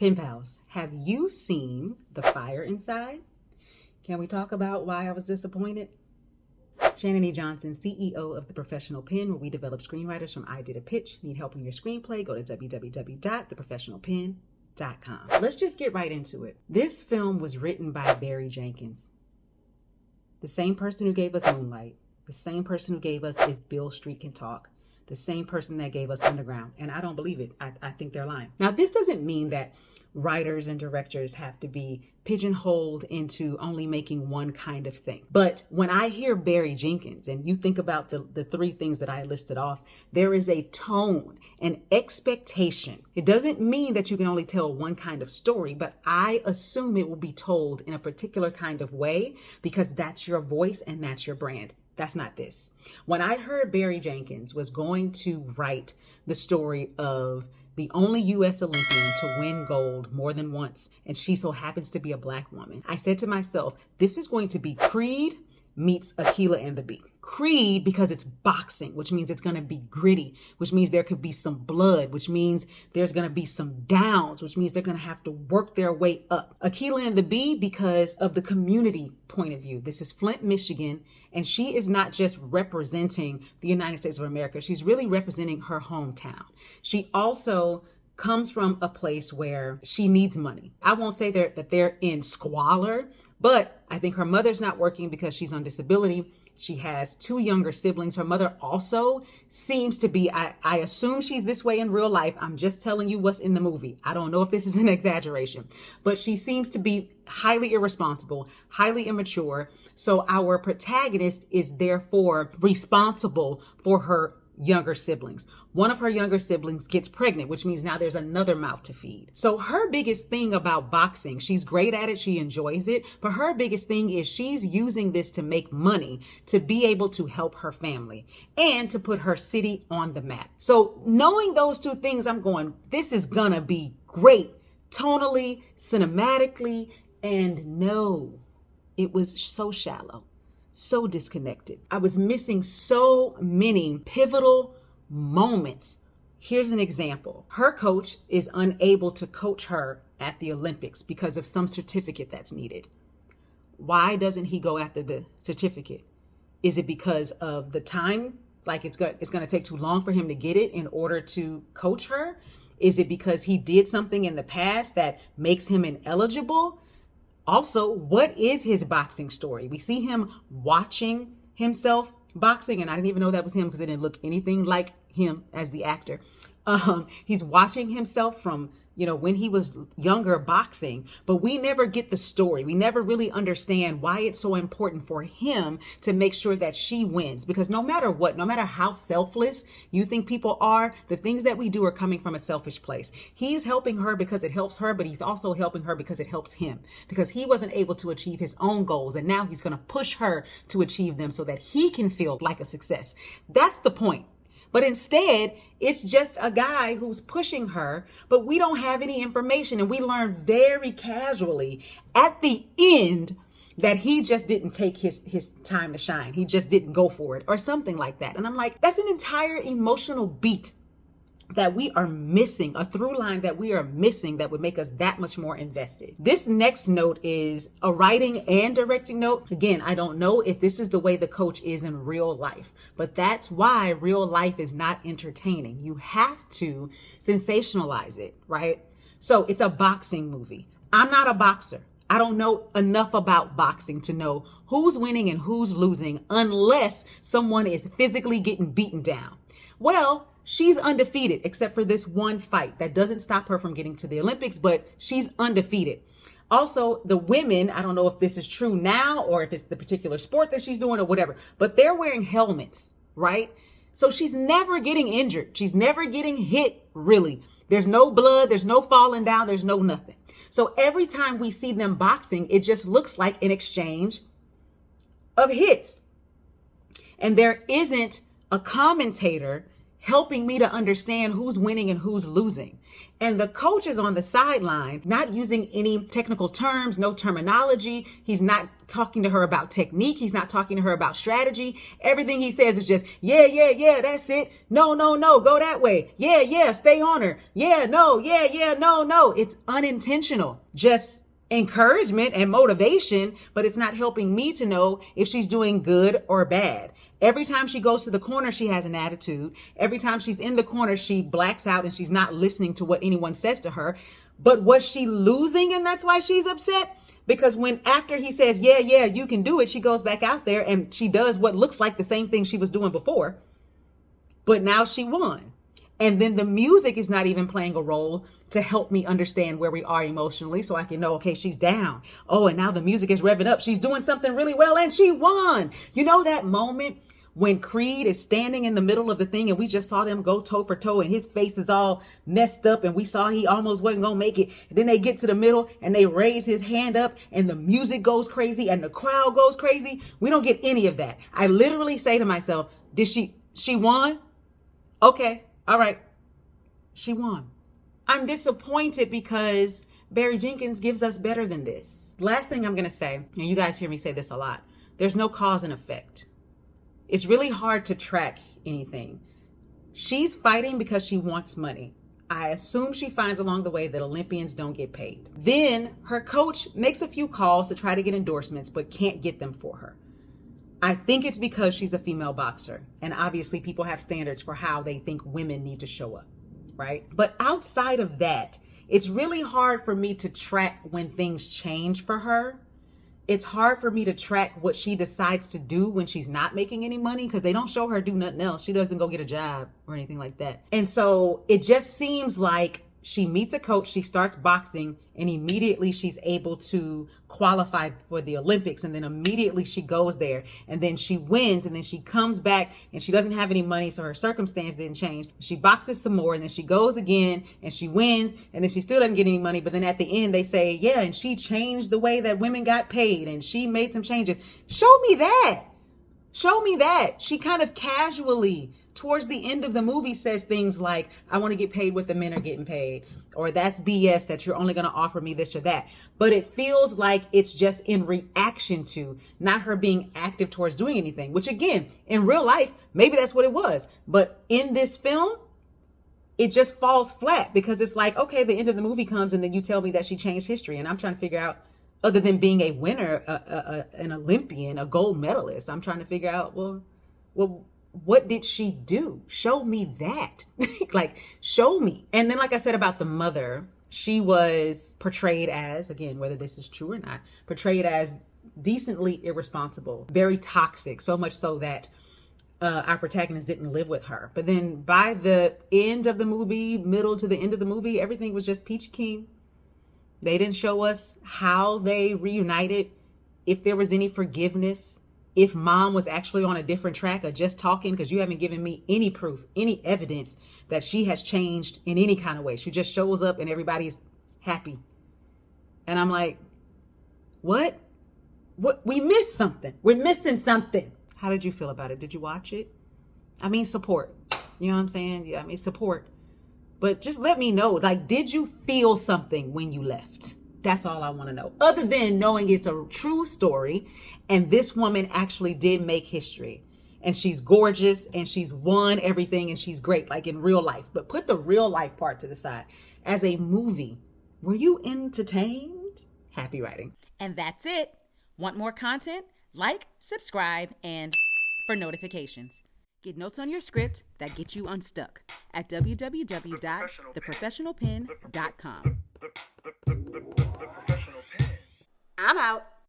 Pen pals, have you seen the fire inside? Can we talk about why I was disappointed? Shannan Johnson, CEO of The Professional Pen, where we develop screenwriters from idea to pitch. Need help in your screenplay? Go to www.theprofessionalpen.com. Let's just get right into it. This film was written by Barry Jenkins, the same person who gave us Moonlight, the same person who gave us If Beale Street Can Talk, the same person that gave us Underground. And I don't believe it. I think they're lying. Now, this doesn't mean that writers and directors have to be pigeonholed into only making one kind of thing. But when I hear Barry Jenkins and you think about the three things that I listed off, there is a tone, an expectation. It doesn't mean that you can only tell one kind of story, but I assume it will be told in a particular kind of way because that's your voice and that's your brand. That's not this. When I heard Barry Jenkins was going to write the story of the only U.S. Olympian to win gold more than once, and she so happens to be a Black woman, I said to myself, this is going to be Creed meets Akeelah and the Bee. Creed because it's boxing, which means it's going to be gritty, which means there could be some blood, which means there's going to be some downs, which means they're going to have to work their way up. Akeelah and the Bee because of the community point of view. This is Flint, Michigan, and she is not just representing the United States of America. She's really representing her hometown. She also comes from a place where she needs money. I won't say that they're in squalor, but I think her mother's not working because she's on disability. She has two younger siblings. Her mother also seems to be, I assume she's this way in real life. I'm just telling you what's in the movie. I don't know if this is an exaggeration, but she seems to be highly irresponsible, highly immature. So our protagonist is therefore responsible for her younger siblings. One of her younger siblings gets pregnant, which means now there's another mouth to feed. So her biggest thing about boxing, she's great at it, she enjoys it, but her biggest thing is she's using this to make money to be able to help her family and to put her city on the map. So knowing those two things, I'm going, this is gonna be great, tonally, cinematically, and no, it was so shallow. So disconnected. I was missing so many pivotal moments. Here's an example. Her coach is unable to coach her at the Olympics because of some certificate that's needed. Why doesn't he go after the certificate? Is it because of the time? Like it's going to take too long for him to get it in order to coach her? Is it because he did something in the past that makes him ineligible? Also, what is his boxing story? We see him watching himself boxing, and I didn't even know that was him because it didn't look anything like him as the actor. He's watching himself from, when he was younger boxing, but we never get the story. We never really understand why it's so important for him to make sure that she wins. Because no matter what, no matter how selfless you think people are, the things that we do are coming from a selfish place. He's helping her because it helps her, but he's also helping her because it helps him. Because he wasn't able to achieve his own goals, and now he's going to push her to achieve them so that he can feel like a success. That's the point. But instead, it's just a guy who's pushing her, but we don't have any information. And we learn very casually at the end that he just didn't take his time to shine. He just didn't go for it or something like that. And I'm like, that's an entire emotional beat that we are missing, a through line that we are missing that would make us that much more invested. This next note is a writing and directing note. Again, I don't know if this is the way the coach is in real life, but that's why real life is not entertaining. You have to sensationalize it, right? So it's a boxing movie. I'm not a boxer. I don't know enough about boxing to know who's winning and who's losing unless someone is physically getting beaten down. Well, she's undefeated except for this one fight that doesn't stop her from getting to the Olympics, but she's undefeated. Also, the women, I don't know if this is true now or if it's the particular sport that she's doing or whatever, but they're wearing helmets, right? So she's never getting injured. She's never getting hit, really. There's no blood. There's no falling down. There's no nothing. So every time we see them boxing, it just looks like an exchange of hits. And there isn't a commentator helping me to understand who's winning and who's losing. And the coach is on the sideline, not using any technical terms, no terminology. He's not talking to her about technique. He's not talking to her about strategy. Everything he says is just, yeah, that's it. No, go that way. Yeah, stay on her. Yeah, no. It's unintentional. Just encouragement and motivation, but it's not helping me to know if she's doing good or bad. Every time she goes to the corner, she has an attitude. Every time she's in the corner, she blacks out and she's not listening to what anyone says to her. But was she losing and that's why she's upset? Because when after he says, yeah, you can do it, she goes back out there and she does what looks like the same thing she was doing before. But now she won. And then the music is not even playing a role to help me understand where we are emotionally so I can know, okay, she's down. Oh, and now the music is revving up. She's doing something really well and she won. You know that moment when Creed is standing in the middle of the thing and we just saw them go toe for toe and his face is all messed up and we saw he almost wasn't going to make it. And then they get to the middle and they raise his hand up and the music goes crazy and the crowd goes crazy. We don't get any of that. I literally say to myself, she won? Okay. All right. She won. I'm disappointed because Barry Jenkins gives us better than this. Last thing I'm going to say, and you guys hear me say this a lot, there's no cause and effect. It's really hard to track anything. She's fighting because she wants money. I assume she finds along the way that Olympians don't get paid. Then her coach makes a few calls to try to get endorsements, but can't get them for her. I think it's because she's a female boxer. And obviously people have standards for how they think women need to show up, right? But outside of that, it's really hard for me to track when things change for her. It's hard for me to track what she decides to do when she's not making any money because they don't show her do nothing else. She doesn't go get a job or anything like that. And so it just seems like she meets a coach, she starts boxing, and immediately she's able to qualify for the Olympics. And then immediately she goes there and then she wins and then she comes back and she doesn't have any money. So her circumstance didn't change. She boxes some more and then she goes again and she wins and then she still doesn't get any money. But then at the end they say, yeah, and she changed the way that women got paid and she made some changes. Show me that. Show me that. She kind of casually towards the end of the movie says things like, I want to get paid what the men are getting paid, or that's BS that you're only going to offer me this or that. But it feels like it's just in reaction to, not her being active towards doing anything, which again, in real life, maybe that's what it was. But in this film, it just falls flat because it's like, okay, the end of the movie comes and then you tell me that she changed history. And I'm trying to figure out, other than being a winner, an Olympian, a gold medalist, I'm trying to figure out, well, what did she do? Show me that. Like, show me. And then, like I said about the mother, she was portrayed as, again, whether this is true or not, portrayed as decently irresponsible, very toxic, so much so that our protagonist didn't live with her. But then by the end of the movie, middle to the end of the movie, everything was just peachy keen. They didn't show us how they reunited, if there was any forgiveness, if mom was actually on a different track or just talking, because you haven't given me any proof, any evidence that she has changed in any kind of way. She just shows up and everybody's happy. And I'm like, what? We missed something. We're missing something. How did you feel about it? Did you watch it? I mean, support. You know what I'm saying? Yeah, I mean, support. But just let me know, like, did you feel something when you left? That's all I want to know. Other than knowing it's a true story and this woman actually did make history and she's gorgeous and she's won everything and she's great, like in real life. But put the real life part to the side. As a movie, were you entertained? Happy writing. And that's it. Want more content? Like, subscribe, and for notifications. Get notes on your script that get you unstuck at www.theprofessionalpen.com. I'm out.